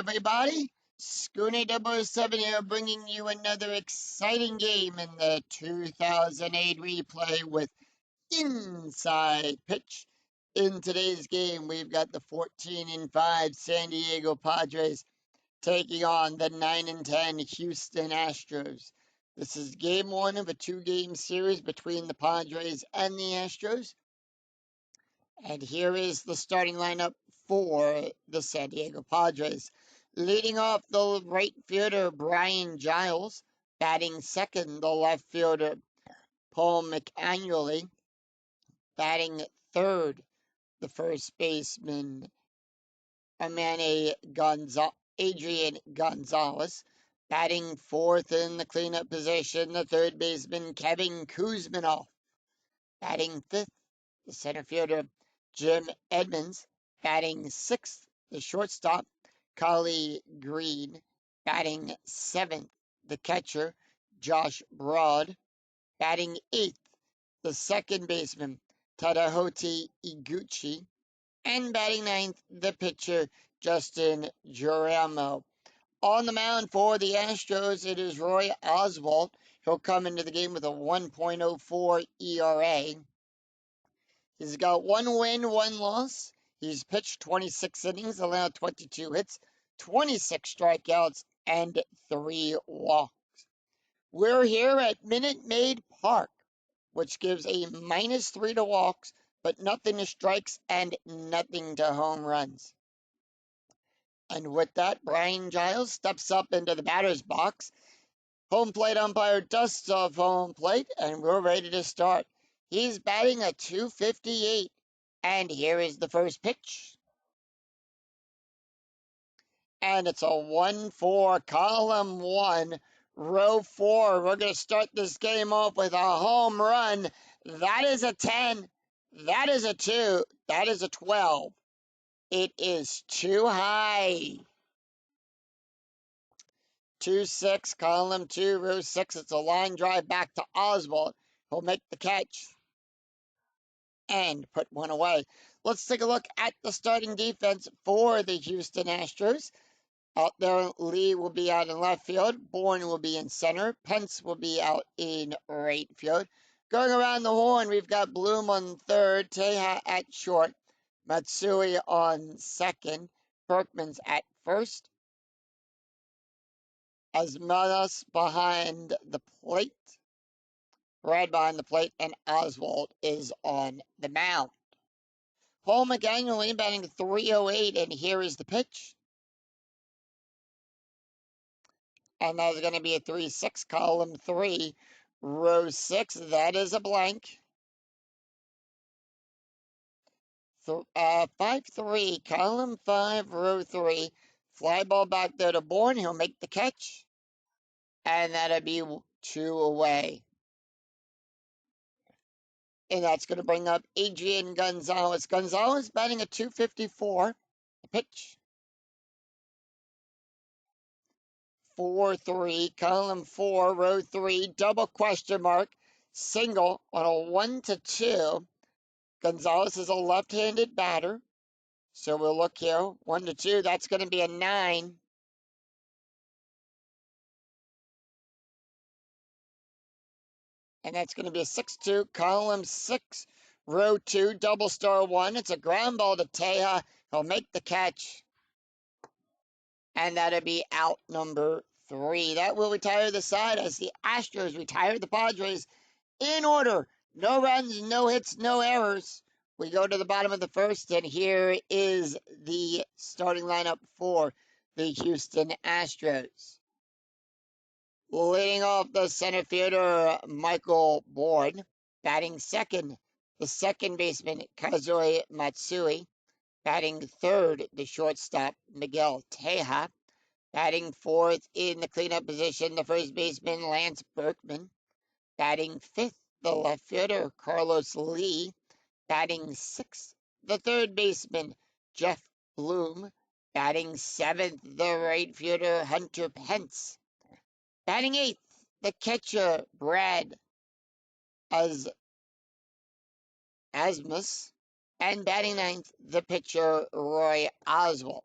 everybody. Schooner Double 7 here, bringing you another exciting game in the 2008 replay with Inside Pitch. In today's game, we've got the 14-5 San Diego Padres taking on the 9-10 Houston Astros. This is game one of a two-game series between the Padres and the Astros. And here is the starting lineup for the San Diego Padres. Leading off, the right fielder, Brian Giles. Batting second, the left fielder, Paul McAnually. Batting third, the first baseman, Adrian Gonzalez. Batting fourth in the cleanup position, the third baseman, Kevin Kuzminoff. Batting fifth, the center fielder, Jim Edmonds. Batting sixth, the shortstop, Collie Green. Batting seventh, the catcher, Josh Broad. Batting eighth, the second baseman, Tadahoti Iguchi. And batting ninth, the pitcher, Justin Gioramo. On the mound for the Astros, it is Roy Oswalt. He'll come into the game with a 1.04 ERA. He's got one win, one loss. He's pitched 26 innings, allowed 22 hits, 26 strikeouts, and 3 walks. We're here at Minute Maid Park, which gives a -3 to walks, but nothing to strikes and nothing to home runs. And with that, Brian Giles steps up into the batter's box. Home plate umpire dusts off home plate, and we're ready to start. He's batting a .258, and here is the first pitch. And it's a 1-4, column 1, row 4. We're going to start this game off with a home run. That is a 10. That is a 2. That is a 12. It is too high. 2-6, column 2, row 6. It's a line drive back to Oswald. He'll make the catch and put one away. Let's take a look at the starting defense for the Houston Astros. Out there, Lee will be out in left field. Bourne will be in center. Pence will be out in right field. Going around the horn, we've got Bloom on third, Teja at short, Matsui on second, Berkman's at first, Asmadas behind the plate, right behind the plate, and Oswald is on the mound. Paul McAnually batting .308, and here is the pitch. And that's going to be a 3-6, column 3, row 6. That is a blank. 5-3, column 5, row 3. Fly ball back there to Bourne. He'll make the catch. And that'll be 2 away. And that's going to bring up Adrian Gonzalez. Gonzalez batting a .254. The pitch. 4-3, column 4, row 3, double question mark, single on a 1-2. Gonzalez is a left-handed batter. So we'll look here, 1-2, that's going to be a 9. And that's going to be a 6-2, column 6, row 2, double star 1. It's a ground ball to Teja. He'll make the catch. And that'll be out number 3. That will retire the side as the Astros retire the Padres in order. No runs, no hits, no errors. We go to the bottom of the first, and here is the starting lineup for the Houston Astros. Leading off, the center fielder, Michael Bourne. Batting second, the second baseman, Kazui Matsui. Batting third, the shortstop, Miguel Teja. Batting fourth in the cleanup position, the first baseman, Lance Berkman. Batting fifth, the left fielder, Carlos Lee. Batting sixth, the third baseman, Jeff Bloom. Batting seventh, the right fielder, Hunter Pence. Batting eighth, the catcher, Brad Asmus. And batting ninth, the pitcher, Roy Oswalt.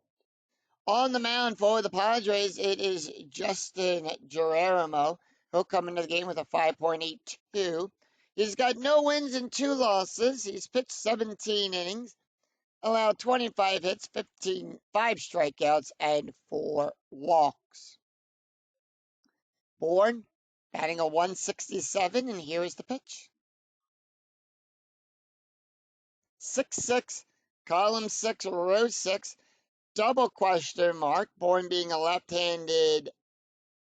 On the mound for the Padres, it is Justin Geronimo. He'll come into the game with a 5.82. He's got no wins and 2 losses. He's pitched 17 innings, allowed 25 hits, 5 strikeouts, and 4 walks. Bourne batting a 167, and here is the pitch. 6-6, column 6, row 6, double question mark. Bourne being a left-handed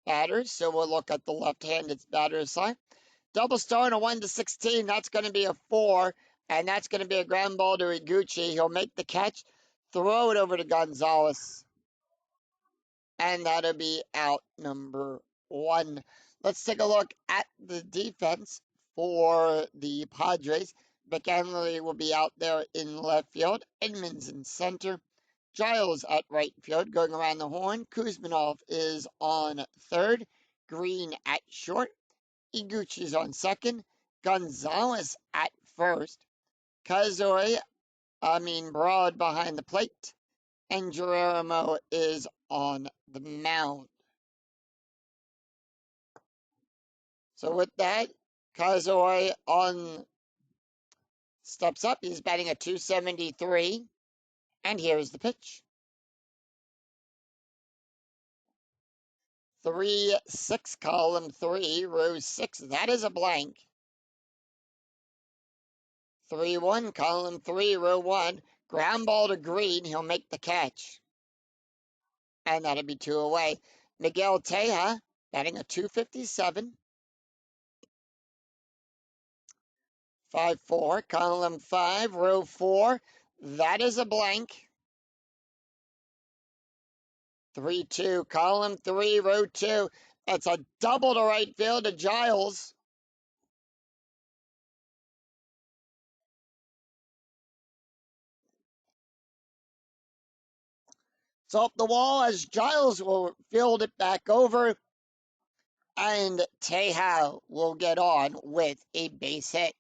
batter, so we'll look at the left-handed batter side. Double star and a 1-16, that's going to be a 4, and that's going to be a ground ball to Iguchi. He'll make the catch, throw it over to Gonzalez, and that'll be out number 1. Let's take a look at the defense for the Padres. McAnally will be out there in left field. Edmonds in center. Giles at right field, going around the horn. Kuzminov is on third. Green at short. Iguchi's on second. Gonzalez at first. Broad behind the plate. And Geronimo is on the mound. So with that, Kazoi steps up. He's batting a 273. And here's the pitch. 3-6, column 3, row 6. That is a blank. 3-1, column 3, row 1. Ground ball to Green. He'll make the catch. And that'll be 2 away. Miguel Teja batting a 257. 5-4, column 5, row 4. That is a blank. 3-2, column 3, row 2. That's a double to right field to Giles. It's off the wall as Giles will field it back over. And Teja will get on with a base hit.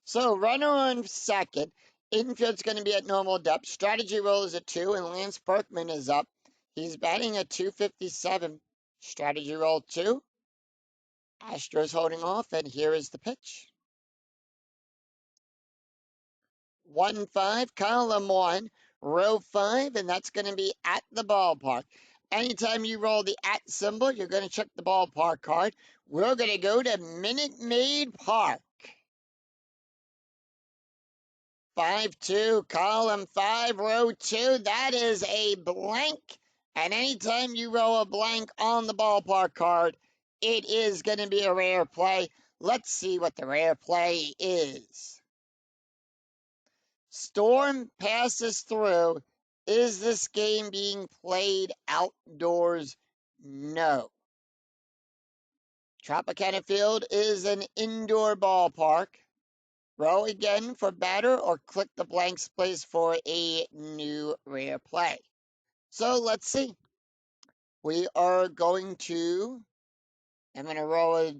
So runner on second. Infield's going to be at normal depth. Strategy roll is a 2, and Lance Berkman is up. He's batting a 257. Strategy roll 2. Astros holding off, and here is the pitch. 1-5, column 1, row 5, and that's going to be at the ballpark. Anytime you roll the at symbol, you're going to check the ballpark card. We're going to go to Minute Maid Park. 5-2, column 5, row 2. That is a blank. And anytime you roll a blank on the ballpark card, it is going to be a rare play. Let's see what the rare play is. Storm passes through. Is this game being played outdoors? No. Tropicana Field is an indoor ballpark. Roll again for batter or click the blanks place for a new rare play. So let's see. We are going to, I'm going to roll a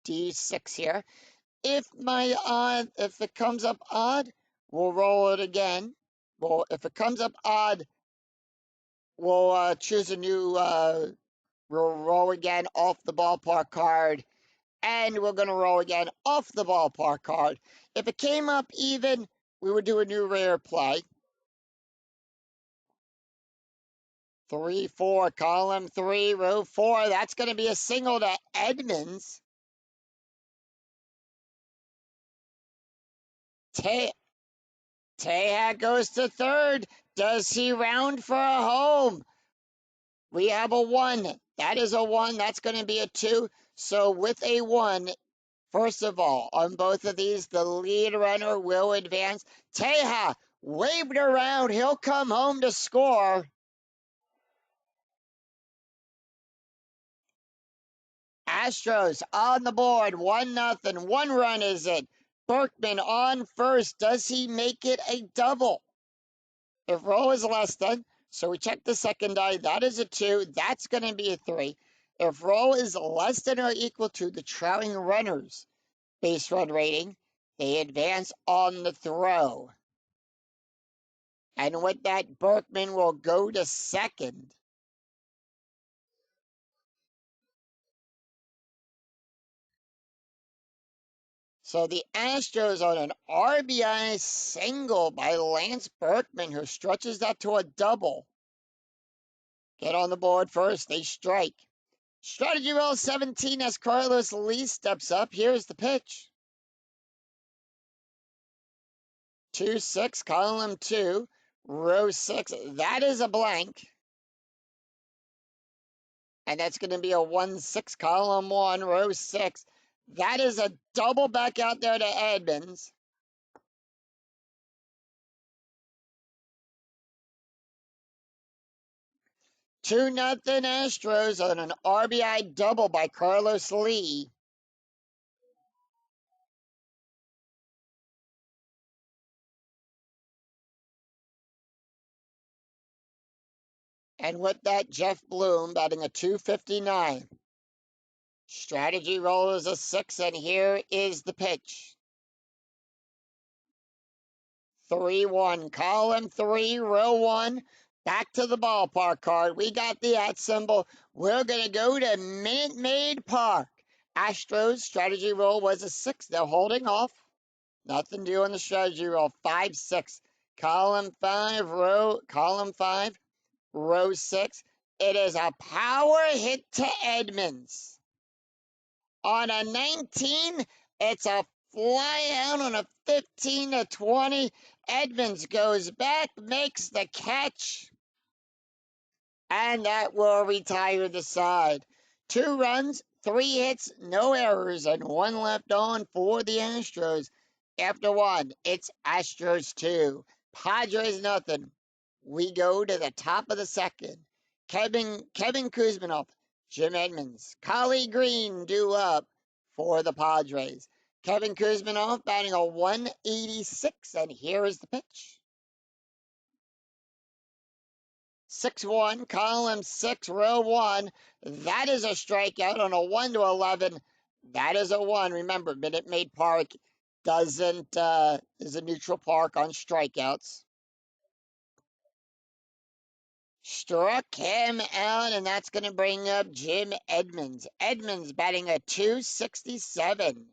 D6 here. If it comes up odd, we'll roll it again. Well, if it comes up odd, we'll choose a new, we'll roll again off the ballpark card. And we're going to roll again off the ballpark card. If it came up even, we would do a new rare play. 3-4, column 3, row 4. That's going to be a single to Edmonds. Teja goes to third. Does he round for a home? We have a 1. That is a 1. That's going to be a 2. So with a 1, first of all, on both of these, the lead runner will advance. Teja waved around. He'll come home to score. Astros on the board, 1-0. 1 run is it. Berkman on first. Does he make it a double? If roll is less than, So we check the second die. That is a 2. That's going to be a 3. If roll is less than or equal to the trailing runner's base run rating, they advance on the throw. And with that, Berkman will go to second. So the Astros on an RBI single by Lance Berkman, who stretches that to a double. Get on the board first. They strike. Strategy roll 17 as Carlos Lee steps up. Here's the pitch. 2-6, column 2, row 6. That is a blank. And that's going to be a 1-6, column 1, row 6. That is a double back out there to Edmonds. Two nothing Astros on an RBI double by Carlos Lee. And with that, Jeff Bloom batting a 259. Strategy roll is a 6, and here is the pitch. 3-1, column 3, row 1. Back to the ballpark card. We got the @ symbol. We're going to go to Minute Maid Park. Astros strategy roll was a 6. They're holding off. Nothing to do on the strategy roll. 5-6, column 5, row 6. It is a power hit to Edmonds. On a 19, it's a fly out on a 15-20. Edmonds goes back, makes the catch, and that will retire the side. 2 runs, 3 hits, no errors, and 1 left on for the Astros. After 1, it's Astros 2, Padres nothing. We go to the top of the second. Kevin Kuzminoff, Jim Edmonds, Collie Green due up for the Padres. Kevin Kuzminoff batting a 186, and here is the pitch. 6-1, column 6, row 1. That is a strikeout on a 1-11. That is a 1. Remember, Minute Maid Park is a neutral park on strikeouts. Struck him out, and that's going to bring up Jim Edmonds. Edmonds batting a 267.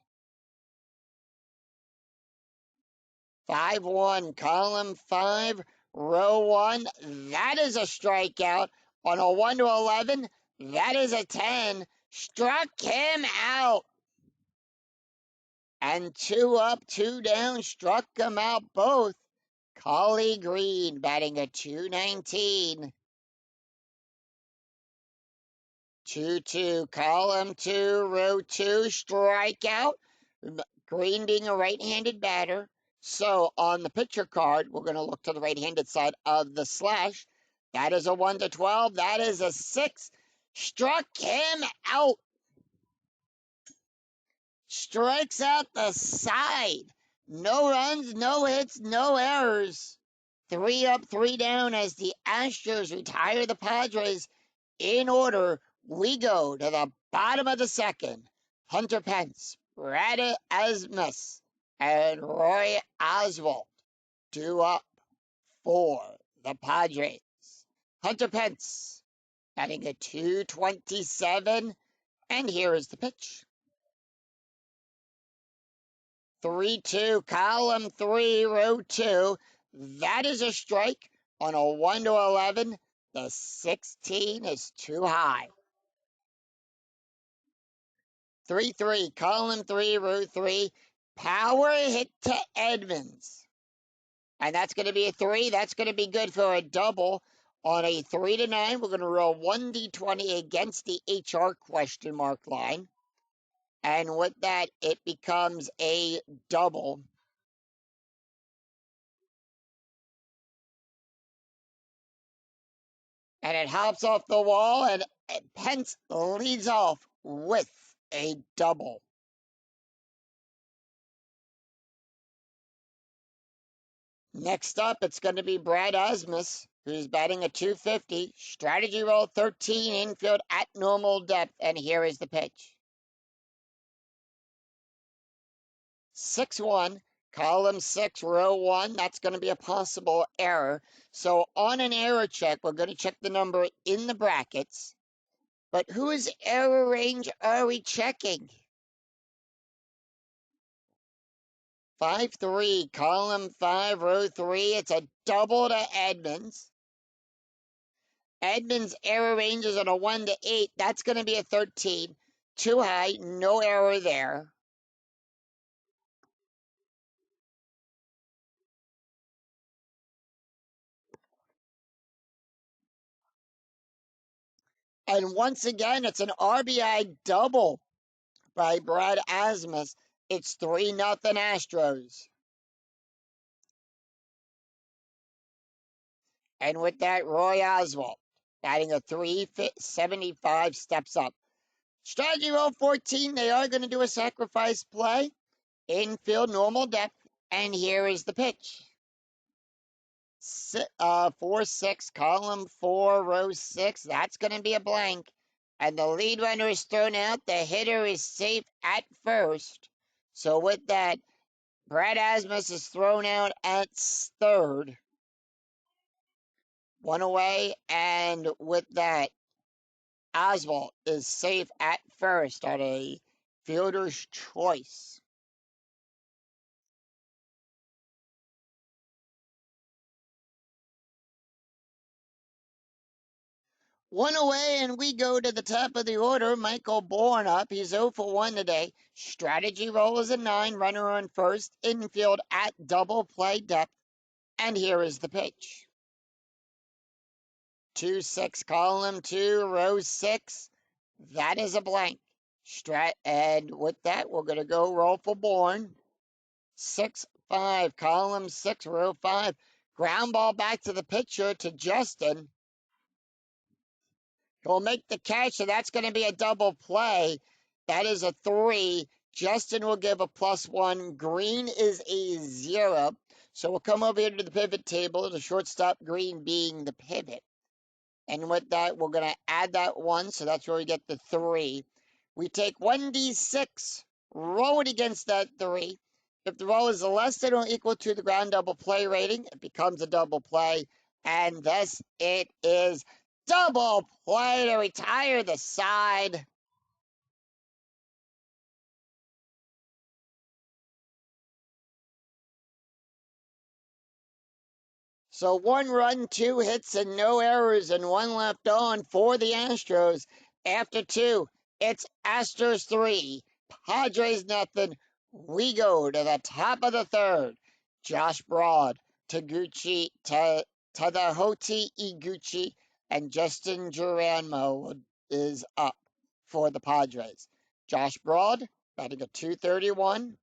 5-1, column 5, row 1. That is a strikeout on a 1-11. That is a 10. Struck him out. And 2 up, 2 down. Struck him out both. Collie Green batting a 219. 2-2, column 2, row 2, strikeout. Green being a right-handed batter. So on the pitcher card, we're going to look to the right-handed side of the slash. That is a 1-12. That is a 6. Struck him out. Strikes out the side. No runs, no hits, no errors. 3 up, 3 down as the Astros retire the Padres in order. We go to the bottom of the second. Hunter Pence, Brad Asmus, and Roy Oswalt due up for the Padres. Hunter Pence having a 227, and here is the pitch. 3-2, column 3, row 2. That is a strike on a 1-11. The 16 is too high. 3-3, column 3, row 3. Power hit to Edmonds. And that's going to be a 3. That's going to be good for a double. On a 3-9, we're going to roll 1d20 against the HR question mark line. And with that, it becomes a double. And it hops off the wall, and Pence leads off with a double. Next up, it's going to be Brad Asmus who's batting a 250. Strategy roll 13, infield at normal depth, and here is the pitch. 6-1, column 6, row 1. That's going to be a possible error. So on an error check, we're going to check the number in the brackets. But whose error range are we checking? 5-3, column 5, row 3. It's a double to Edmonds. Edmonds' error range is on a 1 to 8. That's going to be a 13. Too high, no error there. And once again, it's an RBI double by Brad Asmus. It's 3-0 Astros. And with that, Roy Oswalt, batting a 375, steps up. Strategy roll 14, they are going to do a sacrifice play. Infield, normal depth, and here is the pitch. 4-6, column 4, row 6. That's going to be a blank. And the lead runner is thrown out. The hitter is safe at first. So with that, Brad Asmus is thrown out at third. One away, and with that, Oswalt is safe at first on a fielder's choice. One away, and we go to the top of the order. Michael Bourne up. He's 0 for 1 today. Strategy roll is a 9. Runner on first. Infield at double play depth. And here is the pitch. 2-6, column 2, row 6. That is a blank. And with that, we're going to go roll for Bourne. 6-5, column 6, row 5. Ground ball back to the pitcher, to Justin. He'll make the catch, so that's going to be a double play. That is a 3. Justin will give a +1. Green is a 0. So we'll come over here to the pivot table, the shortstop, Green being the pivot. And with that, we're going to add that 1, so that's where we get the 3. We take 1d6, roll it against that 3. If the roll is less than or equal to the ground double play rating, it becomes a double play. And thus it is double play to retire the side. So 1 run, 2 hits, and no errors, and 1 left on for the Astros. After 2, it's Astros 3, Padres nothing. We go to the top of the 3rd. Josh Broad, Taguchi, Tadahoti Iguchi, and Justin Geronimo is up for the Padres. Josh Broad, batting a 231.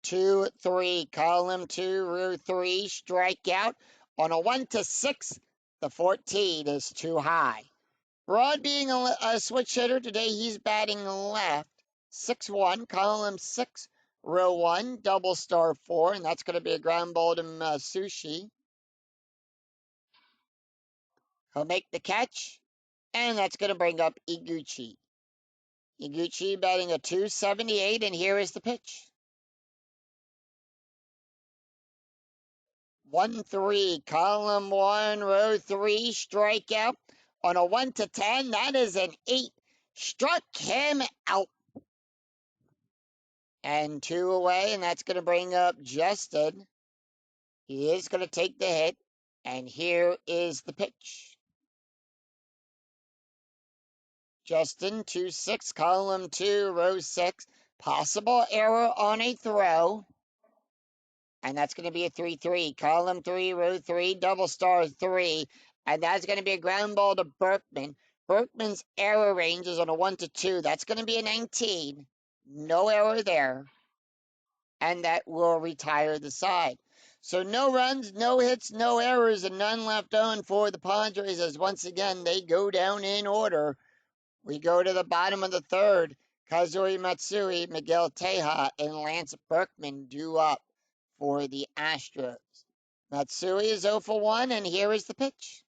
2-3, column 2, row 3, strikeout. On a 1 to 6, the 14 is too high. Broad being a switch hitter today, he's batting left. 6-1, column 6, row 1, double star 4, and that's going to be a ground ball to Sushi. He'll make the catch, and that's going to bring up Iguchi. Iguchi batting a 278, and here is the pitch. 1-3, column 1, row 3, strikeout. On a 1 to 10, that is an 8. Struck him out. And 2 away, and that's going to bring up Justin. He is going to take the hit, and here is the pitch. Justin, 2-6, column 2, row 6. Possible error on a throw. And that's going to be a 3-3. Column 3, row 3, double star 3. And that's going to be a ground ball to Berkman. Berkman's error range is on a 1 to 2. That's going to be a 19. No error there. And that will retire the side. So no runs, no hits, no errors, and none left on for the Padres as once again they go down in order. We go to the bottom of the 3rd. Kazui Matsui, Miguel Teja, and Lance Berkman due up for the Astros. Matsui is 0 for 1, and here is the pitch.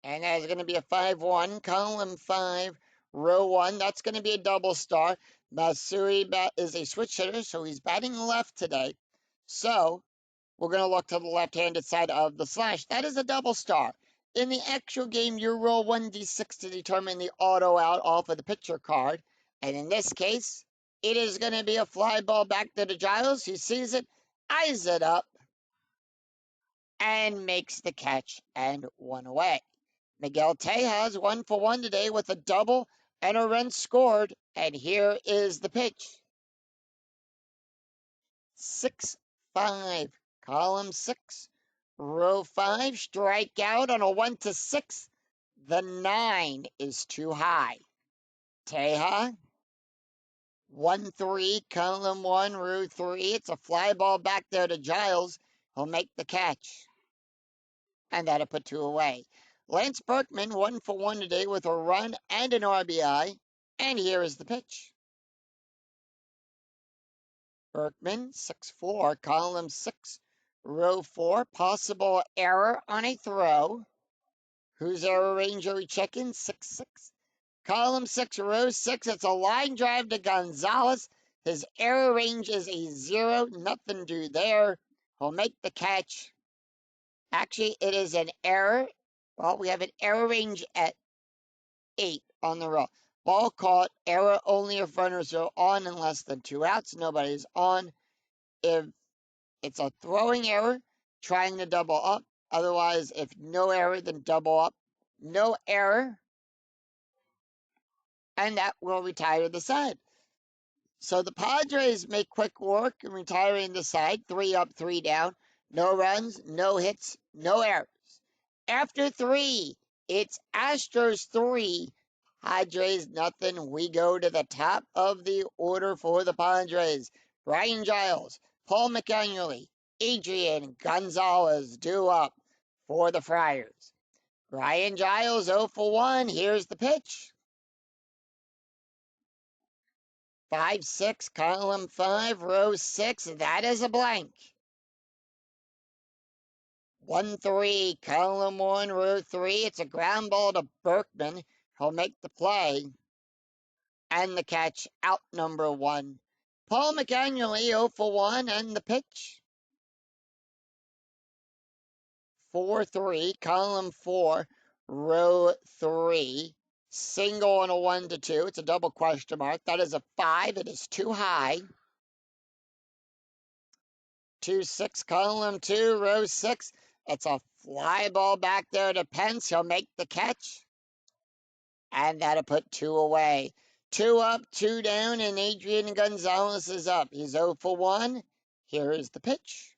And that's going to be a 5-1, column 5, row 1. That's going to be a double star. Matsui is a switch hitter, so he's batting left today. So we're going to look to the left-handed side of the slash. That is a double star. In the actual game, you roll 1d6 to determine the auto out off of the pitcher card. And in this case, it is going to be a fly ball back to the Giles. He sees it, eyes it up, and makes the catch and one away. Miguel Tejas 1 for 1 today with a double and a run scored. And here is the pitch. 6-5, column 6, row 5, strikeout on a 1-6. The 9 is too high. Teja 1-3, column 1, row 3. It's a fly ball back there to Giles. He'll make the catch. And that'll put 2 away. Lance Berkman 1 for 1 today with a run and an RBI. And here is the pitch. Berkman 6-4, column 6, row 4. Possible error on a throw. Whose error range are we checking? 6-6. Column 6, row 6. It's a line drive to Gonzalez. His error range is a 0. Nothing to do there. He'll make the catch. Actually, it is an error. Well, we have an error range at 8 on the row. Ball caught. Error only if runners are on and less than 2 outs. Nobody's on. If it's a throwing error, trying to double up. Otherwise, if no error, then double up. No error. And that will retire the side. So the Padres make quick work in retiring the side. 3 up, 3 down. No runs, no hits, no errors. After 3, it's Astros 3, Padres nothing. We go to the top of the order for the Padres. Brian Giles, Paul McAnally, Adrian Gonzalez due up for the Friars. Brian Giles 0 for 1. Here's the pitch. 5-6, column 5, row 6. That is a blank. 1-3, column 1, row 3. It's a ground ball to Berkman. He'll make the play. And the catch, out number 1. Paul McAnally 0 for 1, and the pitch. 4-3, column 4, row 3. Single on a 1-2. It's a double question mark. That is a 5. It is too high. 2-6, column 2, row 6. It's a fly ball back there to Pence. He'll make the catch. And that'll put 2 away. 2 up, 2 down, and Adrian Gonzalez is up. He's 0 for 1. Here is the pitch.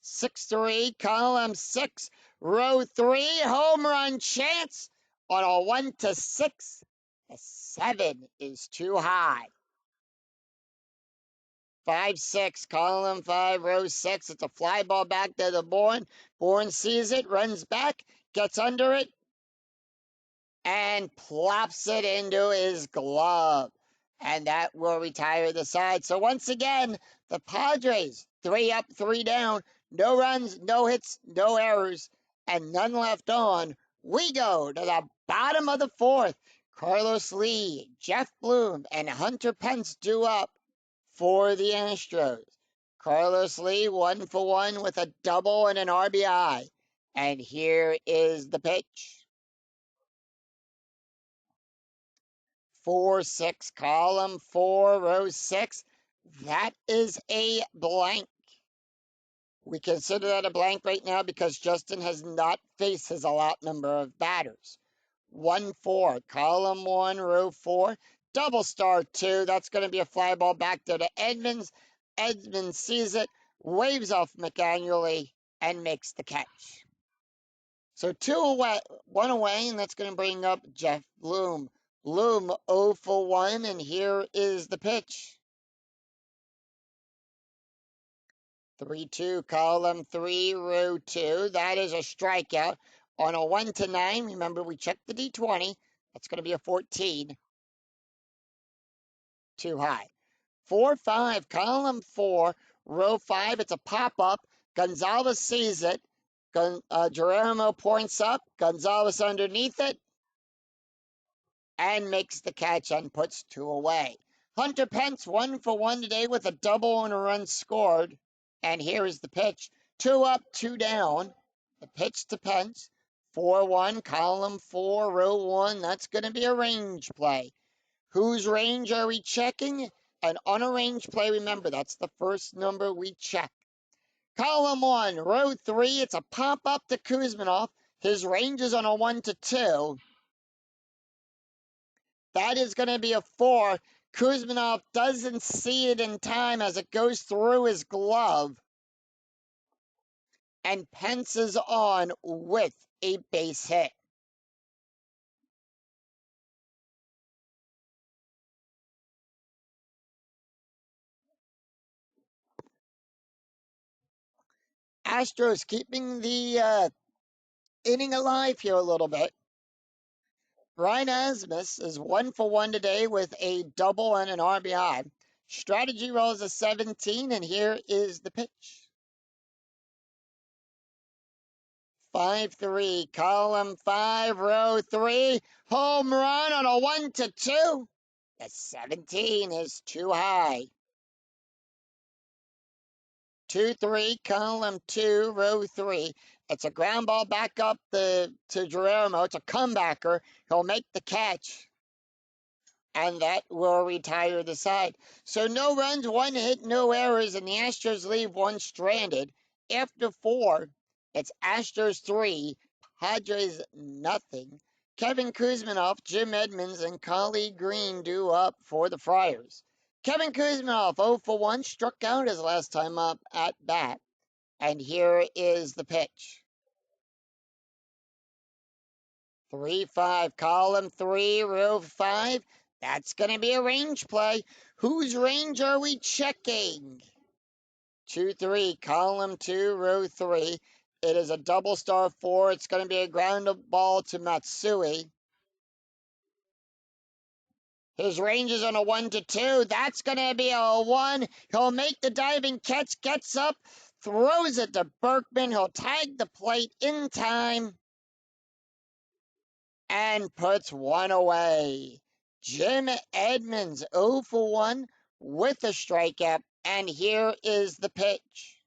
6-3, column 6, row 3. Home run chance on a 1-6. A 7 is too high. 5-6, column 5, row 6. It's a fly ball back to the Bourne. Bourne sees it, runs back, gets under it, and plops it into his glove. And that will retire the side. So once again, the Padres, 3 up, 3 down. No runs, no hits, no errors, and none left on. We go to the bottom of the 4th. Carlos Lee, Jeff Bloom, and Hunter Pence due up for the Astros. Carlos Lee 1 for 1 with a double and an RBI. And here is the pitch. 4-6, column 4, row 6. That is a blank. We consider that a blank right now because Justin has not faced his allotted number of batters. 1-4, column 1, row 4. Double star 2. That's going to be a fly ball back there to Edmonds. Edmonds sees it, waves off McAnally, and makes the catch. So 2 away, 1 away, and that's going to bring up Jeff Bloom. Bloom 0 for 1, and here is the pitch. 3-2, column 3, row 2. That is a strikeout on a 1-9. Remember, we checked the D20. That's going to be a 14. Too high. 4-5, column 4, row 5. It's a pop-up. Gonzalez sees it. Geronimo points up. Gonzalez underneath it and makes the catch and puts 2 away. Hunter Pence 1 for 1 today with a double and a run scored. And here is the pitch. 2 up, 2 down. The pitch to Pence. 4-1, column 4, row 1. That's going to be a range play. Whose range are we checking? And on a range play, remember, that's the first number we check. Column 1, row 3, it's a pop-up to Kuzminov. His range is on a 1-2. That is going to be a 4. Kuzminov doesn't see it in time as it goes through his glove. And Pence is on with a base hit. Astros keeping the inning alive here a little bit. Brian Asmus is 1 for 1 today with a double and an RBI. Strategy rolls a 17, and here is the pitch. 5-3, column 5, row 3. Home run on a 1-2. The 17 is too high. 2-3, column 2, row 3. It's a ground ball back up to Geronimo. It's a comebacker. He'll make the catch. And that will retire the side. So no runs, 1 hit, no errors, and the Astros leave 1 stranded. After 4, it's Astros 3, Padres nothing. Kevin Kuzminov, Jim Edmonds, and Collie Green due up for the Friars. Kevin Kuzminov, 0 for 1, struck out his last time up at bat. And here is the pitch. 3-5, column 3, row 5. That's going to be a range play. Whose range are we checking? 2-3, column 2, row 3. It is a double star 4. It's going to be a ground ball to Matsui. His range is on a 1-2. That's going to be a 1. He'll make the diving catch, gets up, throws it to Berkman. He'll tag the plate in time and puts 1 away. Jim Edmonds 0 for 1 with a strikeout, and here is the pitch.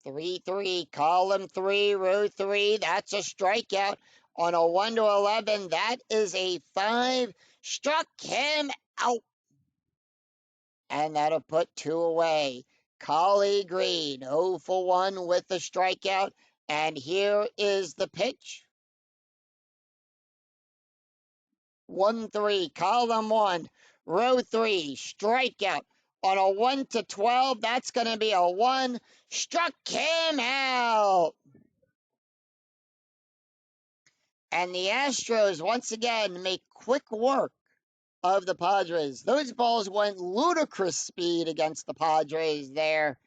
3-3, column 3, row 3. That's a strikeout on a 1-11. That is a 5. Struck him out, and that'll put 2 away. Collie Green 0 for 1 with a strikeout, and here is the pitch. 1-3, column 1, row 3, strikeout on a 1-12. That's going to be a 1. Struck him out. And the Astros once again make quick work of the Padres. Those balls went ludicrous speed against the Padres there.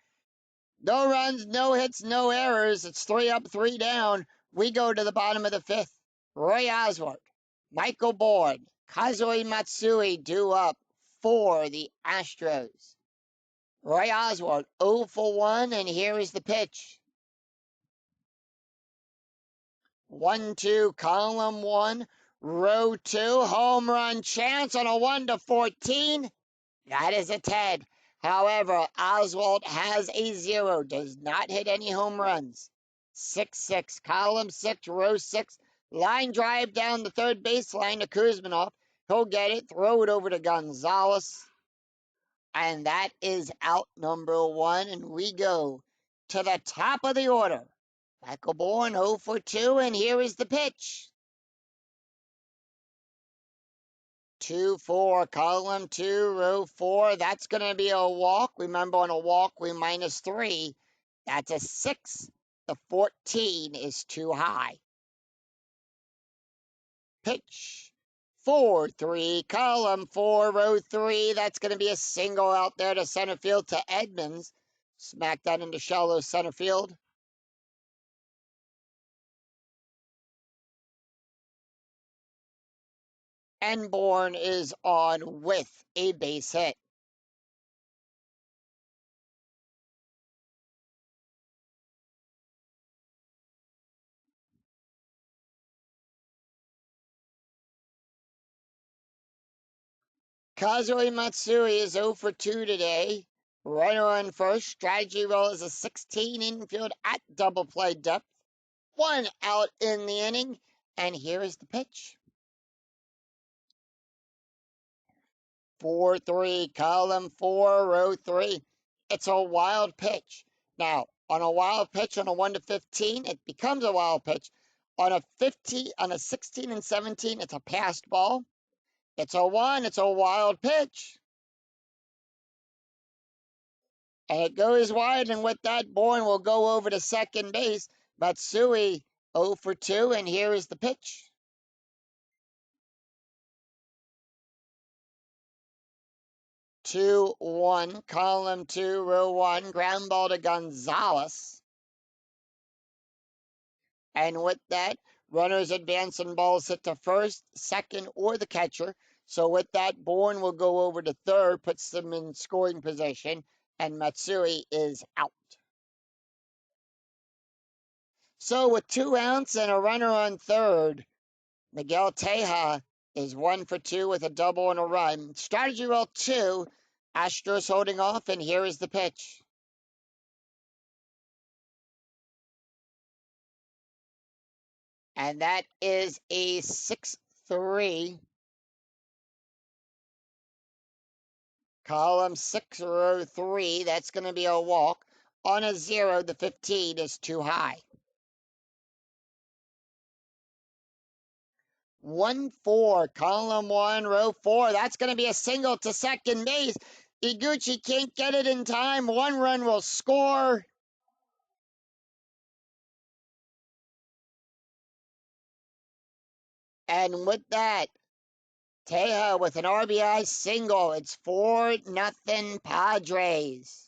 No runs, no hits, no errors. It's 3 up, 3 down. We go to the bottom of the 5th. Roy Oswalt, Michael Bourne, Kazui Matsui due up for the Astros. Roy Oswalt 0 for 1, and here is the pitch. 1-2, column 1, row 2, home run chance on a 1-14. That is a 10. However, Oswalt has a 0, does not hit any home runs. 6-6, column 6, row 6, line drive down the third baseline to Kuzminov. He'll get it, throw it over to Gonzalez. And that is out number 1, and we go to the top of the order. Michael Bourne 0 for 2, and here is the pitch. 2-4, column 2, row 4. That's going to be a walk. Remember, on a walk, we -3. That's a 6. The 14 is too high. Pitch. 4-3, column 4, row 3. That's going to be a single out there to center field to Edmonds. Smack that into shallow center field. and Bourne is on with a base hit. Kazui Matsui is 0 for 2 today. Runner on first. Strategy roll is a 16 infield at double play depth. 1 out in the inning. And here is the pitch. 4-3, column 4, row 3. It's a wild pitch. Now, on a wild pitch on a 1 to 15, it becomes a wild pitch. On a 16 and 17, it's a passed ball. It's a 1, it's a wild pitch. And it goes wide, and with that, Bourne will go over to second base. Matsui 0 for 2, and here is the pitch. 2-1, column 2, row 1, ground ball to Gonzalez. And with that, runners advance and balls hit to first, second, or the catcher. So with that, Bourne will go over to third, puts them in scoring position, and Matsui is out. So with 2 outs and a runner on third, Miguel Teja is 1 for 2 with a double and a run. Strategy roll 2, Astros holding off, and here is the pitch. And that is a 6-3. Column 6, row 3, that's going to be a walk. On a 0, the 15 is too high. 1-4, column 1, row 4, that's going to be a single to second base. Iguchi can't get it in time. 1 run will score. And with that, Teja with an RBI single. It's 4-0 Padres.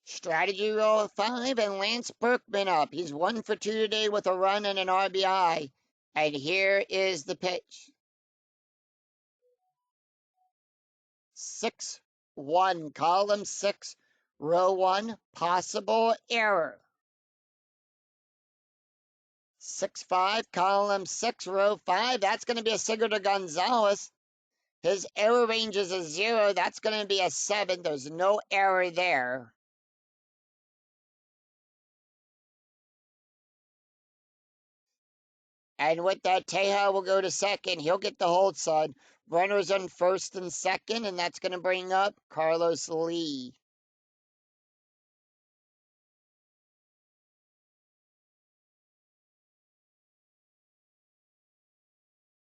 Strategy roll 5, and Lance Berkman up. He's 1 for 2 today with a run and an RBI. And here is the pitch. 6-1, column 6, row 1, possible error. 6-5, column 6, row 5, that's going to be a single to Gonzalez. His error range is a 0, that's going to be a 7. There's no error there. And with that, Teja will go to second. He'll get the hold side. Runners on first and second, and that's going to bring up Carlos Lee.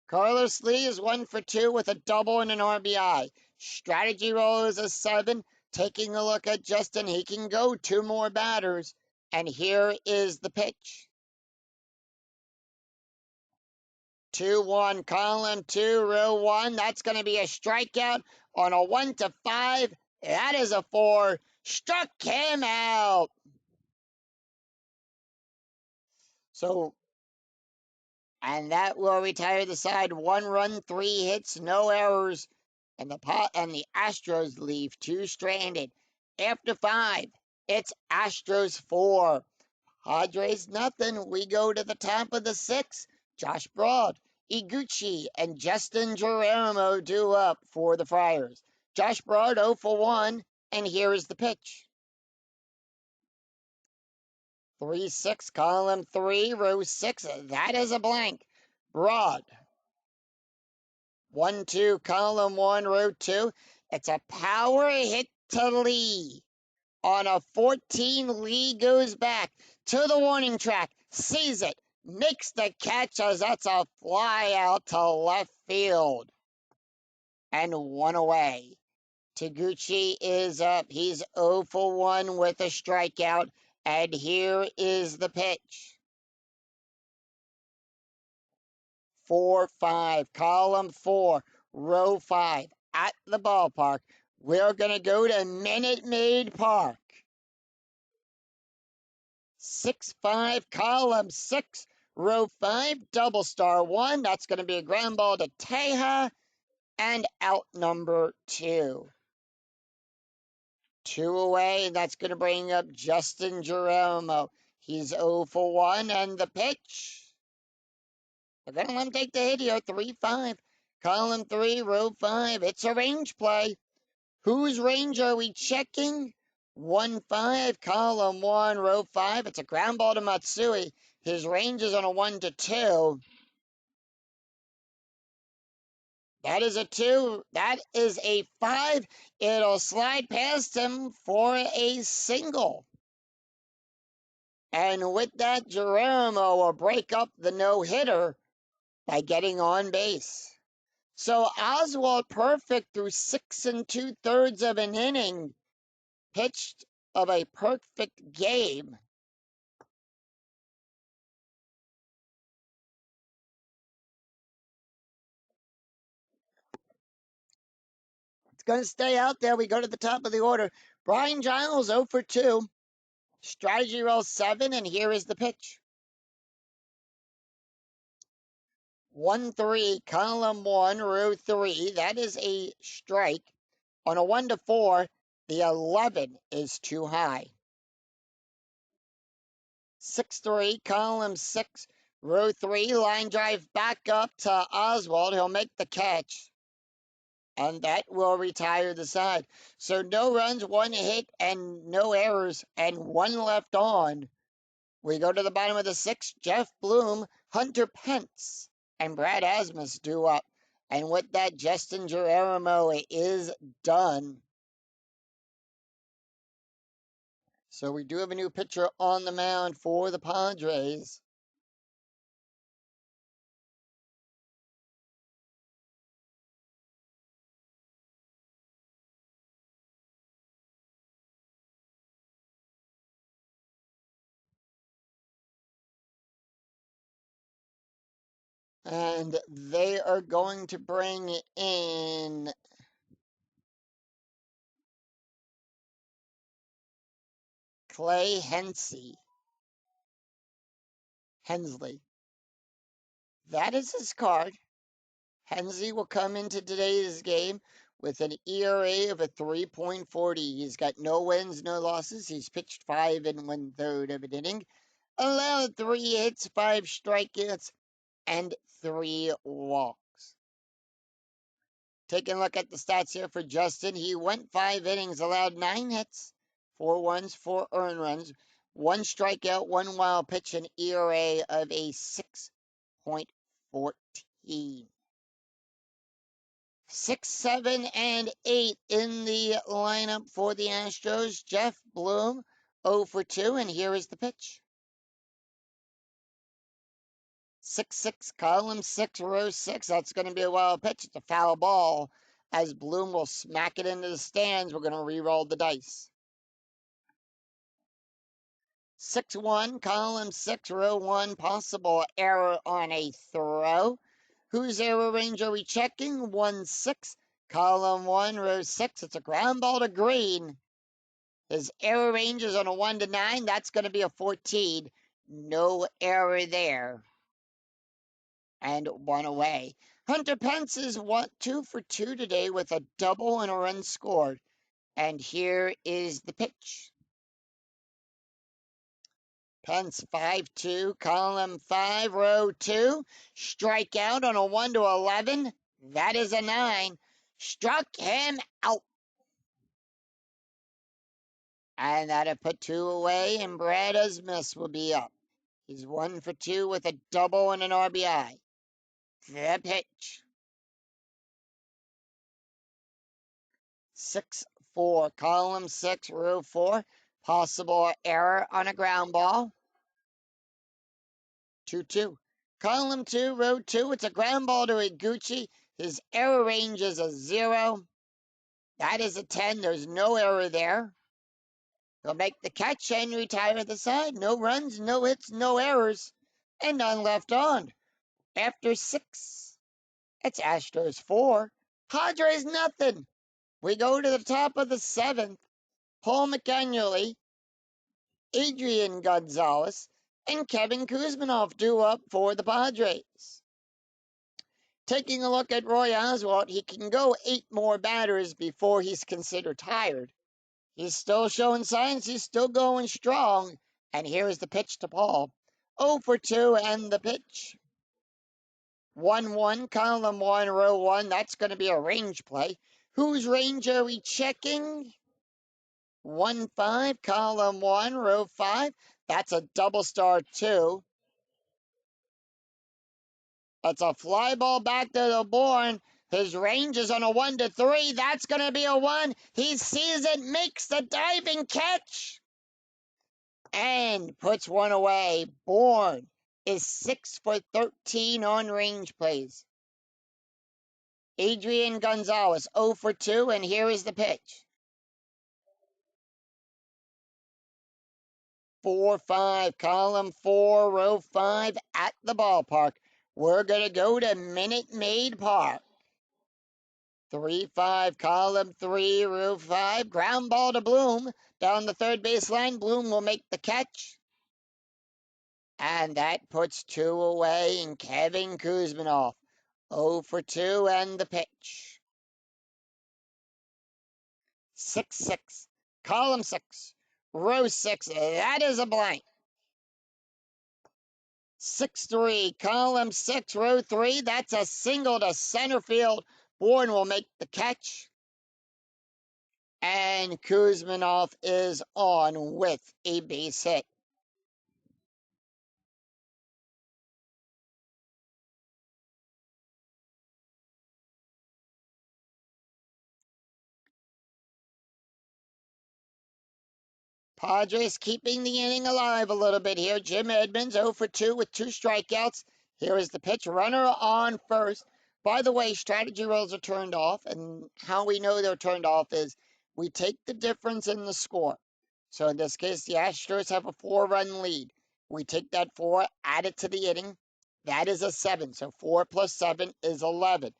Carlos Lee is 1 for 2 with a double and an RBI. Strategy roll is a 7. Taking a look at Justin, he can go 2 more batters. And here is the pitch. 2-1, column 2, row 1. That's going to be a strikeout on a 1 to 5. That is a 4. Struck him out. So, and that will retire the side. 1 run, 3 hits, no errors. And the Astros leave 2 stranded. After 5, it's Astros 4. Padres nothing. We go to the top of the 6th. Josh Broad, Iguchi, and Justin Geronimo due up for the Friars. Josh Broad 0 for 1, and here is the pitch. 3-6, column 3, row 6. That is a blank. Broad. 1-2, column 1, row 2. It's a power hit to Lee. On a 14, Lee goes back to the warning track, sees it, makes the catch as that's a fly out to left field. And 1 away. Taguchi is up. He's 0 for 1 with a strikeout. And here is the pitch. 4-5, column 4, row 5, at the ballpark. We're going to go to Minute Maid Park. 6-5, column 6, row 5, double star 1. That's going to be a ground ball to Teja, and out number 2. 2 away, and that's going to bring up Justin Geromo. He's 0 for 1, and the pitch. They're going to let him take the hit here. 3-5, column 3, row 5. It's a range play. Whose range are we checking? 1-5, column 1, row 5. It's a ground ball to Matsui. His range is on a 1-2. That is a 2. That is a 5. It'll slide past him for a single. And with that, Geromo will break up the no-hitter by getting on base. So Oswald perfect through 6 2/3 of an inning, pitched of a perfect game. It's going to stay out there. We go to the top of the order. Brian Giles 0 for 2. Strategy roll 7, and here is the pitch. 1-3, column 1, row 3. That is a strike. On a 1-4, the 11 is too high. 6-3, column 6, row 3. Line drive back up to Oswald. He'll make the catch, and that will retire the side. So no runs, 1 hit, and no errors, and 1 left on. We go to the bottom of the 6th. Jeff Bloom, Hunter Pence, and Brad Asmus due up. And with that, Justin Geromo is done. So we do have a new pitcher on the mound for the Padres. And they are going to bring in Clay Hensley. That is his card. Hensley will come into today's game with an ERA of a 3.40. He's got no wins, no losses. He's pitched 5 1/3 of an inning, allowed 3 hits, 5 strikeouts, and 3 walks. Taking a look at the stats here for Justin, he went 5 innings, allowed 9 hits, 4 ones, 4 earned runs, 1 strikeout, 1 wild pitch, an ERA of a 6.14. 6, 7, and 8 in the lineup for the Astros. Jeff Bloom 0 for 2, and here is the pitch. 6-6, column 6, row 6. That's going to be a wild pitch. It's a foul ball, as Bloom will smack it into the stands. We're going to re-roll the dice. 6-1, column 6, row 1. Possible error on a throw. Whose error range are we checking? 1-6, column 1, row 6. It's a ground ball to Green. His error range is on a 1-9. That's going to be a 14. No error there. And 1 away. Hunter Pence is 2 for 2 today with a double and a run scored. And here is the pitch. Pence 5-2, column 5, row 2. Strikeout on a 1-11. That is a 9. Struck him out. And that'll put 2 away, and Brad Asmus will be up. He's 1 for 2 with a double and an RBI. The pitch. 6-4, column 6, row 4. Possible error on a ground ball. 2-2. Column 2, row 2. It's a ground ball to Iguchi. His error range is a 0. That is a 10. There's no error there. He'll make the catch and retire the side. No runs, no hits, no errors, and none left on. After 6, it's Astros 4, Padres nothing. We go to the top of the 7th. Paul McAnally Adrian Gonzalez, and Kevin Kuzminoff due up for the Padres. Taking a look at Roy Oswalt, he can go 8 more batters before he's considered tired. He's still showing signs, he's still going strong. And here is the pitch to Paul. 0 for 2 and the pitch. 1-1, column 1, row 1. That's going to be a range play. Whose range are we checking? 1-5, column 1, row 5. That's a double star 2. That's a fly ball back to the Bourne. His range is on a 1-3. That's going to be a 1. He sees it, makes the diving catch, and puts one away. Bourne is 6 for 13 on range plays. Adrian Gonzalez, 0 for 2, and here is the pitch. 4-5, column 4, row 5 at the ballpark. We're going to go to Minute Maid Park. 3-5, column 3, row 5. Ground ball to Bloom. Down the third baseline, Bloom will make the catch. And that puts 2 away, and Kevin Kuzminoff, 0 for 2, and the pitch. 6-6, column 6, row 6. That is a blank. 6-3, column 6, row 3. That's a single to center field. Bourne will make the catch. And Kuzminoff is on with a base hit. Padres keeping the inning alive a little bit here. Jim Edmonds 0 for 2 with 2 strikeouts. Here is the pitch. Runner on first. By the way, strategy rolls are turned off, and how we know they're turned off is we take the difference in the score. So in this case, the Astros have a 4-run lead. We take that 4, add it to the inning. That is a 7. So 4 plus 7 is 11.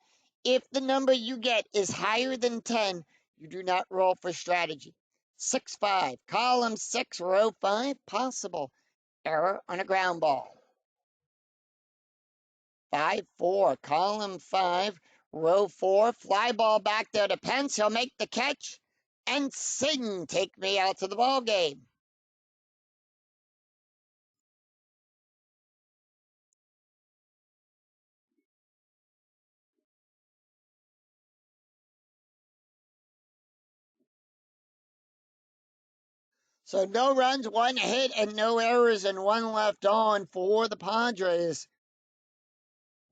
If the number you get is higher than 10, you do not roll for strategy. 6-5, column 6, row 5, possible error on a ground ball. 5-4, column 5, row 4, fly ball back there to Pence. He'll make the catch, and Sing take me out to the ball game. So no runs, 1 hit, and no errors, and 1 left on for the Padres.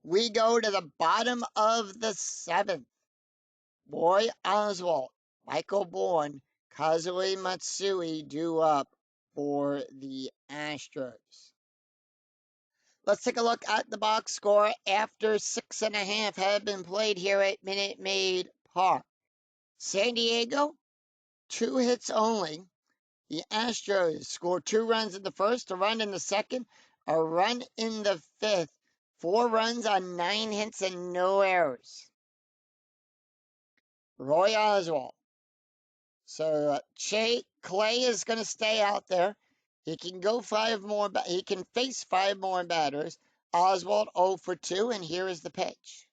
We go to the bottom of the 7th. Roy Oswalt, Michael Bourne, Kazue Matsui due up for the Astros. Let's take a look at the box score after 6.5 have been played here at Minute Maid Park. San Diego, 2 hits only. The Astros scored 2 runs in the first, a run in the second, a run in the 5th, 4 runs on 9 hits and no errors. Roy Oswalt. So Clay is going to stay out there. He can go 5 more. He can face 5 more batters. Oswalt 0 for 2, and here is the pitch.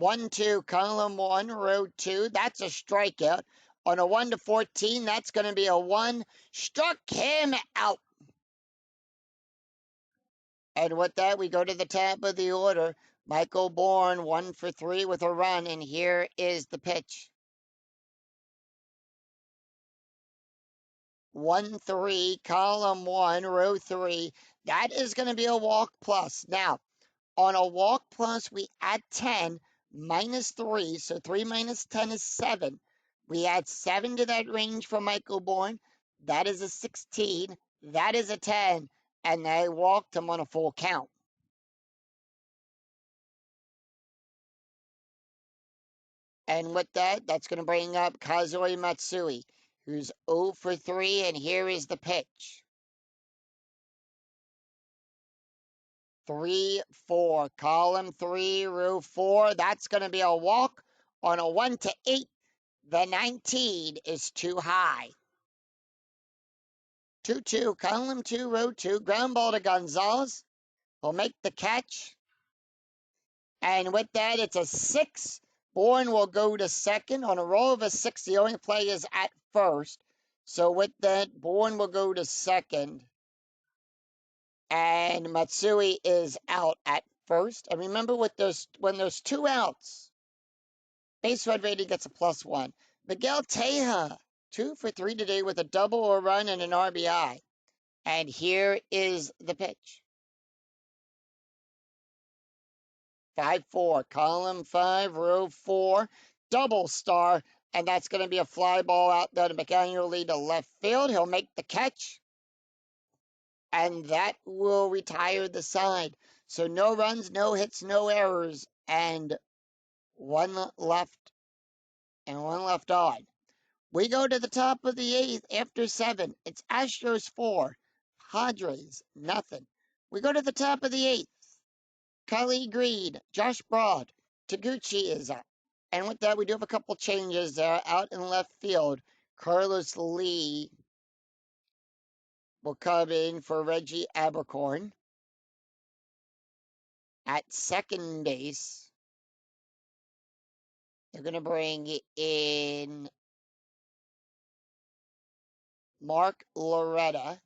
1-2, column 1, row 2. That's a strikeout. On a 1-14, that's going to be a 1. Struck him out. And with that, we go to the top of the order. Michael Bourne, 1 for 3 with a run, and here is the pitch. 1-3, column 1, row 3. That is going to be a walk plus. Now, on a walk plus, we add 10 minus 3. So 3 minus 10 is 7. We add 7 to that range for Michael Bourne. That is a 16. That is a 10. And they walked him on a full count. And with that, that's going to bring up Kazue Matsui, who's 0 for 3. And here is the pitch. 3-4, column 3, row 4. That's going to be a walk on a 1-8. The 19 is too high. 2-2, column 2, row 2, ground ball to Gonzalez. He'll make the catch. And with that, it's a 6. Bourne will go to second. On a roll of a 6, the only play is at first. So with that, Bourne will go to second. And Matsui is out at first. And remember, with when there's 2 outs, base run rating gets a +1. Miguel Teja, 2 for 3 today with a double, or run, and an RBI. And here is the pitch. 5-4, column 5, row 4, double star, and that's going to be a fly ball out there to McAnually to left field. He'll make the catch, and that will retire the side. So no runs, no hits, no errors, and one left and one left on. We go to the top of the 8th after 7. It's Astros 4, Padres nothing. We go to the top of the 8th. Kylie Green, Josh Broad, Taguchi is up. And with that, we do have a couple changes out in left field. Carlos Lee will come in for Reggie Abercorn. At second base, they're going to bring in Mark Loretta.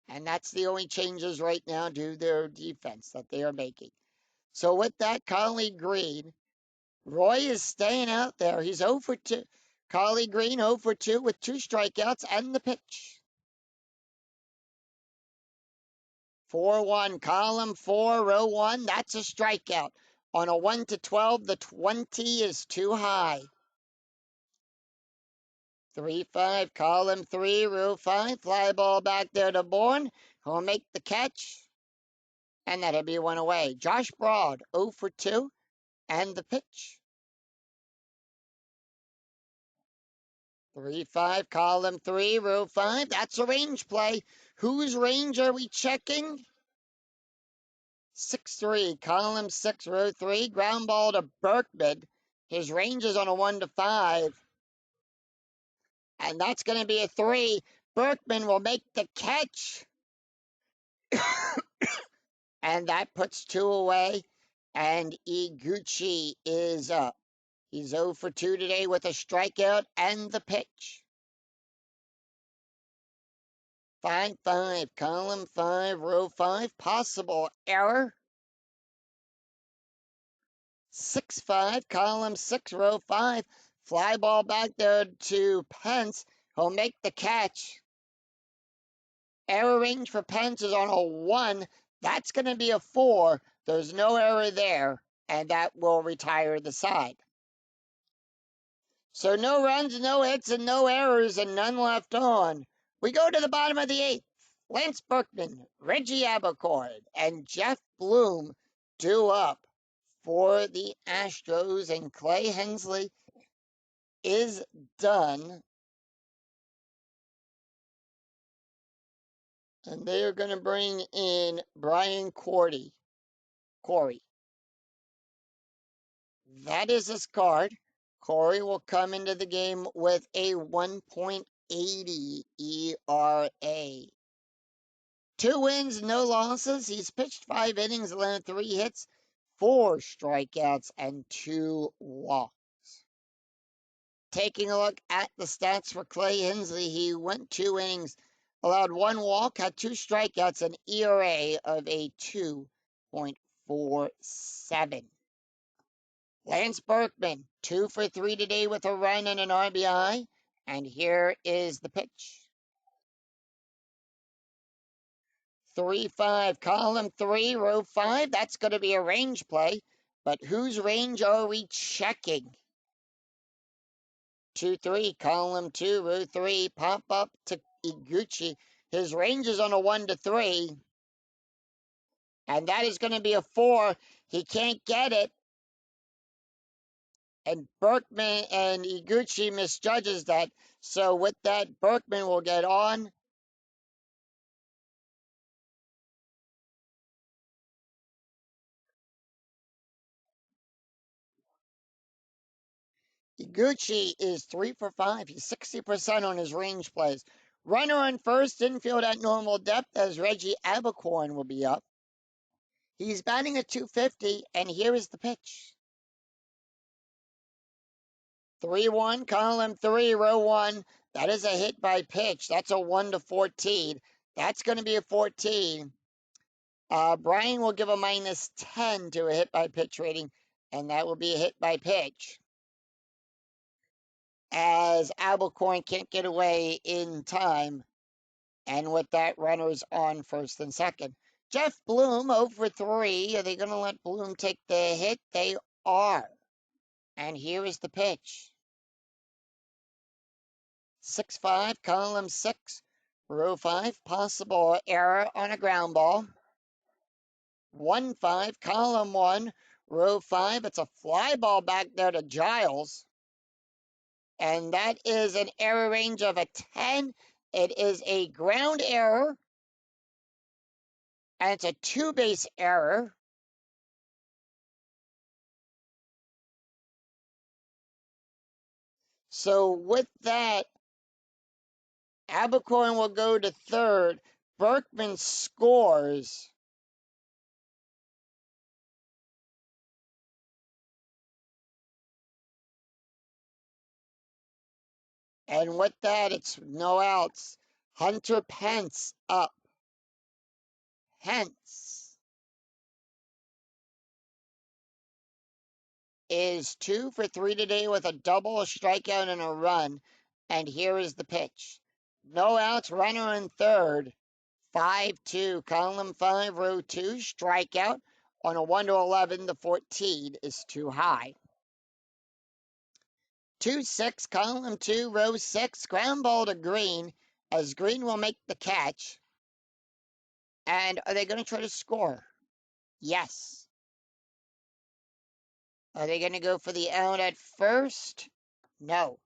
And that's the only changes right now due to their defense that they are making. So with that, Kylie Green, Roy is staying out there. He's 0 for 2. Kylie Green 0 for 2 with 2 strikeouts and the pitch. 4-1, column 4, row 1. That's a strikeout. On a 1 to 12, the 20 is too high. 3-5, column 3, row 5. Fly ball back there to Bourne. He'll make the catch. And that'll be one away. Josh Broad 0 for 2 and the pitch. 3-5, column 3, row 5. That's a range play. Whose range are we checking? 6-3, column 6, row 3. Ground ball to Berkman. His range is on a 1 to 5. And that's going to be a 3. Berkman will make the catch. And that puts 2 away. And Iguchi is up. He's 0 for 2 today with a strikeout and the pitch. 5-5, column 5, row 5. Possible error. 6-5, column 6, row 5. Fly ball back there to Pence. He'll make the catch. Error range for Pence is on a 1. That's going to be a 4. There's no error there, and that will retire the side. So no runs, no hits, and no errors, and none left on. We go to the bottom of the 8th. Lance Berkman, Reggie Abercorn, and Jeff Bloom due up for the Astros, and Clay Hensley is done. And they are going to bring in Brian Corey. That is his card. Corey will come into the game with a 1.80 ERA. 2 wins, no losses. He's pitched 5 innings, allowed 3 hits, 4 strikeouts, and 2 walks. Taking a look at the stats for Clay Hensley, he went 2 innings, allowed 1 walk, had 2 strikeouts, an ERA of a 2.47. Lance Berkman, 2 for 3 today with a run and an RBI. And here is the pitch. 3-5, column 3, row 5. That's going to be a range play. But whose range are we checking? 2-3, column 2, row 3. Pop up to Iguchi. His range is on a 1 to 3. And that is going to be a 4. He can't get it. And Berkman and Iguchi misjudges that. So with that, Berkman will get on. Gucci is 3 for 5. He's 60% on his range plays. Runner on first, infield at normal depth as Reggie Abercorn will be up. He's batting at 250, and here is the pitch. 3-1, column 3, row 1. That is a hit by pitch. That's a 1 to 14. That's going to be a 14. Brian will give a -10 to a hit by pitch rating, and that will be a hit by pitch, as Abercorn can't get away in time. And with that, runners on first and second. Jeff Bloom, 0 for 3. Are they going to let Bloom take the hit? They are. And here is the pitch. 6-5, column 6, row 5, possible error on a ground ball. 1-5, column 1, row 5. It's a fly ball back there to Giles. And that is an error range of a 10. It is a ground error. And it's a 2-base error. So with that, Abercorn will go to third. Berkman scores. And with that, it's no outs. Hunter Pence up. Pence is 2 for 3 today with a double, a strikeout, and a run. And here is the pitch. No outs, runner in third. 5-2, column 5, row 2, strikeout. On a 1 to 11, the 14 is too high. 2-6, column 2, row 6, ground ball to Green, as Green will make the catch. And are they going to try to score? Yes. Are they going to go for the out at first? No.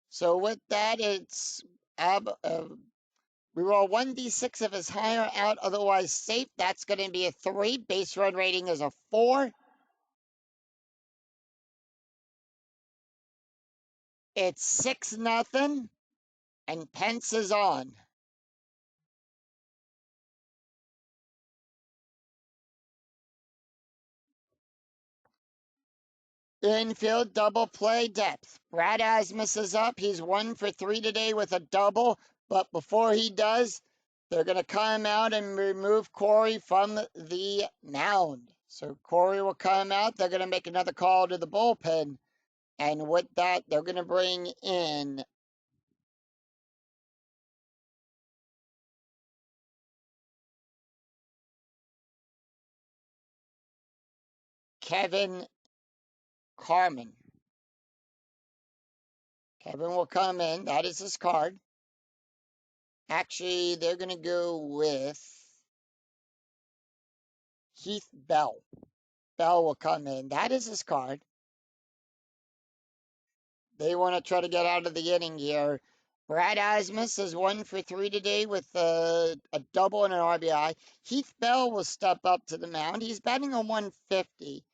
So with that, it's we roll 1d6 if it's higher, out, otherwise safe. That's going to be a 3. Base run rating is a 4. It's 6-0, and Pence is on. Infield double play depth. Brad Asmus is up. He's 1 for 3 today with a double. But before he does, they're going to come out and remove Corey from the mound. So Corey will come out. They're going to make another call to the bullpen. And with that, they're going to bring in Kevin Carmen. Kevin will come in. That is his card. Actually, they're going to go with Heath Bell. Bell will come in. That is his card. They want to try to get out of the inning here. Brad Asmus is 1 for 3 today with a double and an RBI. Heath Bell will step up to the mound. He's batting a 150.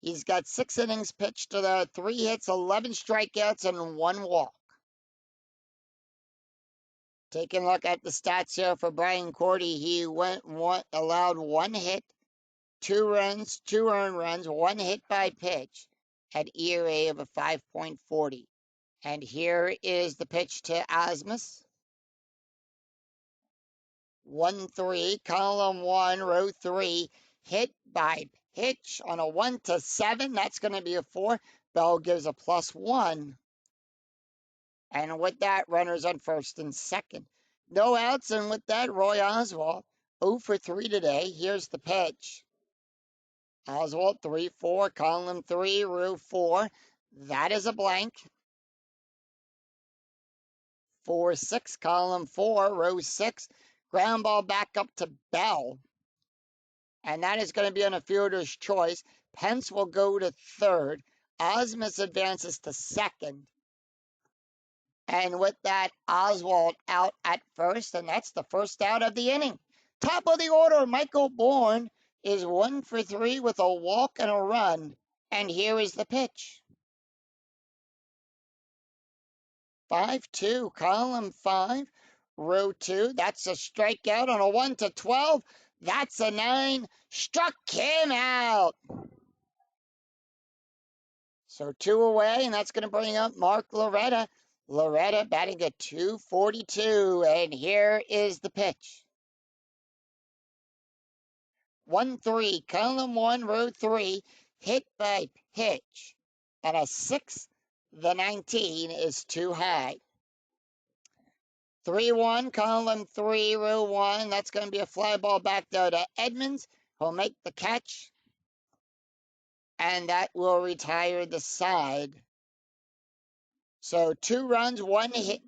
He's got 6 innings pitched to the 3 hits, 11 strikeouts, and 1 walk. Taking a look at the stats here for Brian Cordy, he allowed 1 hit, 2 runs, 2 earned runs, 1 hit by pitch, had ERA of a 5.40. And here is the pitch to Asmus. 1-3, column 1, row 3, hit by pitch on a 1 to 7. That's going to be a 4. Bell gives a +1. And with that, runners on first and second. No outs, and with that, Roy Oswalt, 0 for 3 today. Here's the pitch. Oswalt, 3-4, column 3, row 4. That is a blank. 4-6, column 4, row 6. Ground ball back up to Bell. And that is going to be on a fielder's choice. Pence will go to third. Asmus advances to second. And with that, Oswalt out at first, and that's the first out of the inning. Top of the order, Michael Bourne is 1 for 3 with a walk and a run. And here is the pitch. 5-2, column 5, row 2. That's a strikeout on a 1-12. That's a 9. Struck him out. So 2 away, and that's going to bring up Mark Loretta. Loretta batting at .242, and here is the pitch. 1-3, column 1, row 3, hit by pitch. And a 6, the 19 is too high. 3-1, column 3, row 1. That's going to be a fly ball back there to Edmonds. He'll make the catch, and that will retire the side. So 2 runs, 1 hit.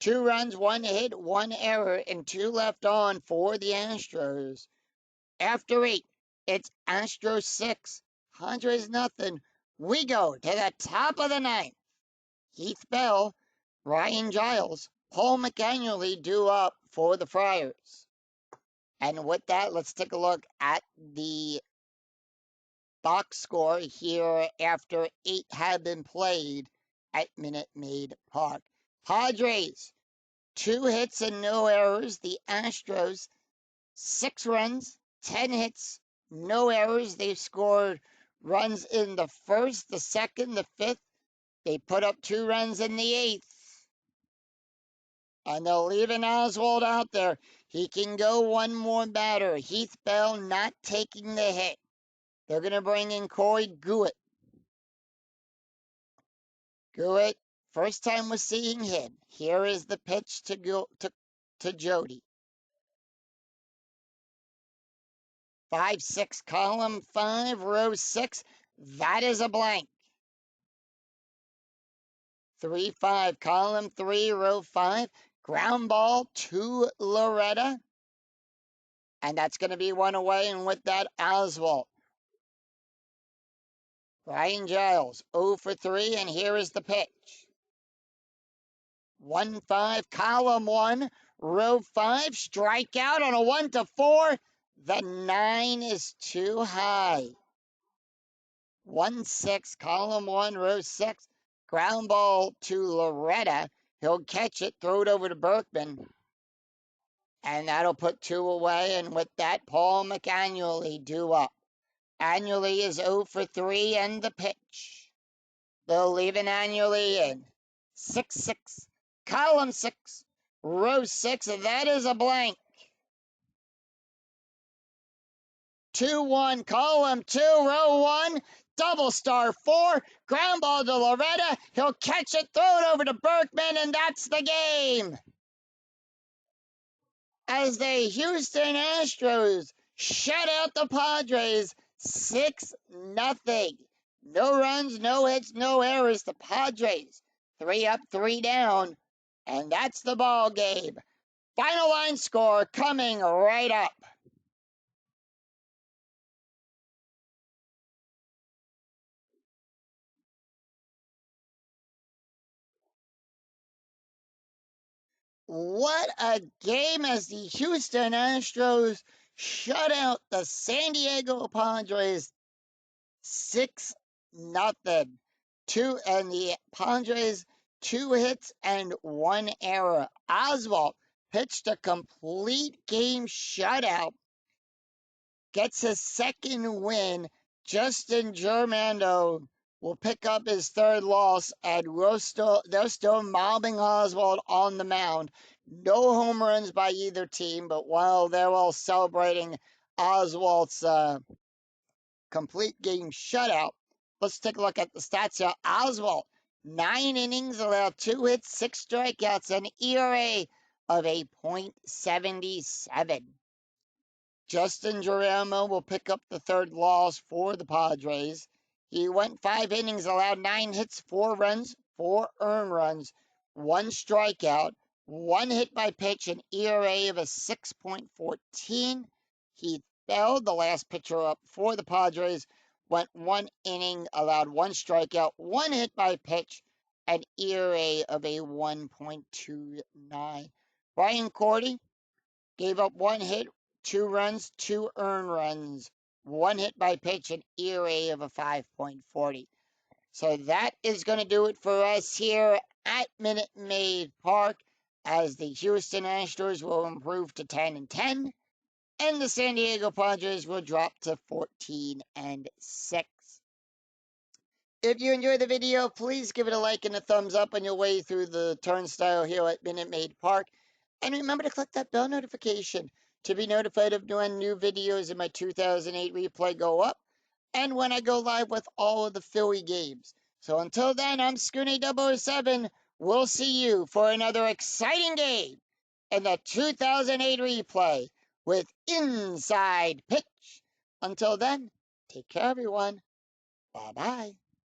2 runs, 1 hit, 1 error, and 2 left on for the Astros. After 8, it's Astros 6, Padres nothing. We go to the top of the 9th. Heath Bell, Ryan Giles, Paul McAnally due up for the Friars. And with that, let's take a look at the box score here after 8 had been played at Minute Maid Park. Padres, 2 hits and no errors. The Astros, 6 runs, 10 hits, no errors. They've scored runs in the 1st, the 2nd, the 5th. They put up 2 runs in the 8th. And they're leaving Oswald out there. He can go one more batter. Heath Bell not taking the hit. They're going to bring in Corey Guitt. Guitt, first time we're seeing him. Here is the pitch to Jody. 5-6, column 5, row 6. That is a blank. 3-5, column 3, row 5. Ground ball to Loretta. And that's going to be 1 away, and with that, Oswald. Ryan Giles, 0 for 3, and here is the pitch. 1-5, column 1, row 5, strikeout on a 1-4. The 9 is too high. 1-6, column 1, row 6, ground ball to Loretta. He'll catch it, throw it over to Berkman, and that'll put 2 away, and with that, Paul McAnally due up. Annually is 0 for 3, and the pitch. They'll leave an Annually in. 6-6, column 6, row 6, that is a blank. 2-1, column 2, row 1, double star 4, ground ball to Loretta. He'll catch it, throw it over to Berkman, and that's the game. As the Houston Astros shut out the Padres 6-0. No runs, no hits, no errors. The Padres 3 up, 3 down, and that's the ball game. Final line score coming right up. What a game as the Houston Astros shut out the San Diego Padres 6-0. And the Padres 2 hits and 1 error. Oswald pitched a complete game shutout. Gets his 2nd win. Justin Germando will pick up his 3rd loss, and they're still mobbing Oswald on the mound. No home runs by either team, but while they're all celebrating Oswald's complete game shutout, let's take a look at the stats here. Oswald, 9 innings, allowed 2 hits, 6 strikeouts, an ERA of a .77. Justin Geronimo will pick up the 3rd loss for the Padres. He went 5 innings, allowed 9 hits, 4 runs, 4 earned runs, 1 strikeout, 1 hit by pitch, an ERA of a 6.14. He Bell, the last pitcher up for the Padres, went 1 inning, allowed 1 strikeout, 1 hit by pitch, an ERA of a 1.29. Brian Cordy gave up 1 hit, 2 runs, 2 earned runs, 1 hit by pitch, an ERA of a 5.40. So that is going to do it for us here at Minute Maid Park, as the Houston Astros will improve to 10-10, and the San Diego Padres will drop to 14-6. If you enjoyed the video, please give it a like and a thumbs up on your way through the turnstile here at Minute Maid Park. And remember to click that bell notification to be notified of when new videos in my 2008 replay go up, and when I go live with all of the Philly games. So until then, I'm Scooney007. We'll see you for another exciting game in the 2008 replay with Inside Pitch. Until then, take care, everyone. Bye-bye.